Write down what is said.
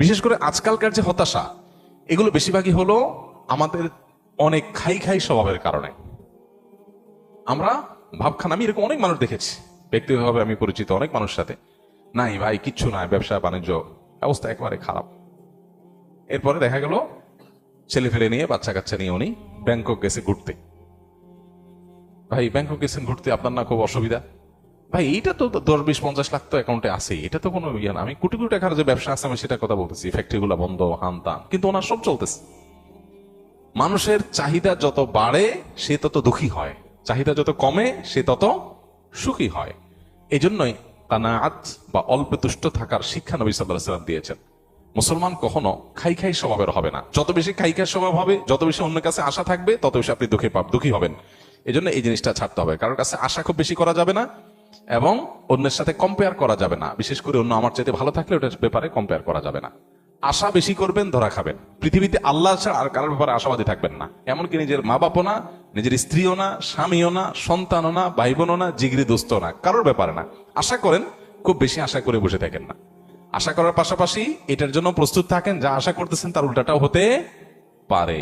বিশেষ করে আজকালকার যে হতাশা, এগুলো বেশিরভাগই হলো আমাদের অনেক খাই খাই স্বভাবের কারণে। আমরা ভাবখান, আমি এরকম অনেক মানুষ দেখেছি, ব্যক্তিগতভাবে আমি পরিচিত অনেক মানুষের সাথে, নাই ভাই কিচ্ছু নাই, ব্যবসা বাণিজ্য অবস্থা একেবারে খারাপ। এরপরে দেখা গেল ছেলে ফেলে নিয়ে, বাচ্চা কাচ্চা নিয়ে উনি ব্যাংকক গেছে ঘুরতে। ভাই ব্যাংকক গেছেন ঘুরতে, আপনার না খুব অসুবিধা? ভাই এইটা তো 10-20-50 লাখ তো অ্যাকাউন্টে আছে, এটা তো কোনো ইয়ে না। আমি কোটি কোটি টাকার যে ব্যবসা আছে আমি সেটা কথা বলতেছি, ফ্যাক্টরি গুলা বন্ধ, হান তান, কিন্তু ওনার সব চলতেছে। মানুষের চাহিদা যত বাড়ে সে তত দুঃখী হয়, চাহিদা যত কমে সে তত সুখী হয়। এই জন্যই কানাআত বা অল্পে তুষ্ট থাকার শিক্ষা নবী সাল্লাল্লাহু আলাইহি ওয়াসাল্লাম দিয়েছেন। মুসলমান কখনো খাই খাই স্বভাবের হবে না। যত বেশি খাই খাই স্বভাব হবে, যত বেশি অন্যের কাছে আশা থাকবে, তত বেশি আপনি দুঃখী হবেন। এই জন্য এই জিনিসটা ছাড়তে হবে। কারোর কাছে আশা খুব বেশি করা যাবে না, এবং অন্যের সাথে কম্পেয়ার করা যাবে না। বিশেষ করে অন্য আমার চাইতে ভালো থাকলে ওটার ব্যাপারে কম্পেয়ার করা যাবে না। আশা বেশি করবেন, ধরা খাবেন। পৃথিবীতে আল্লাহ ছাড়া আর কারোর ব্যাপারে আশাবাদী থাকবেন না। এমনকি নিজের মা বাপও না, নিজের স্ত্রীও না, স্বামীও না, সন্তানও না, ভাই বোনও না, জিগরি দোস্তও না, কারোর ব্যাপারে না। আশা করেন, খুব বেশি আশা করে বসে থাকেন না। আশা করার পাশাপাশি এটার জন্য প্রস্তুত থাকেন, যা আশা করতেছেন তার উল্টাটাও হতে পারে।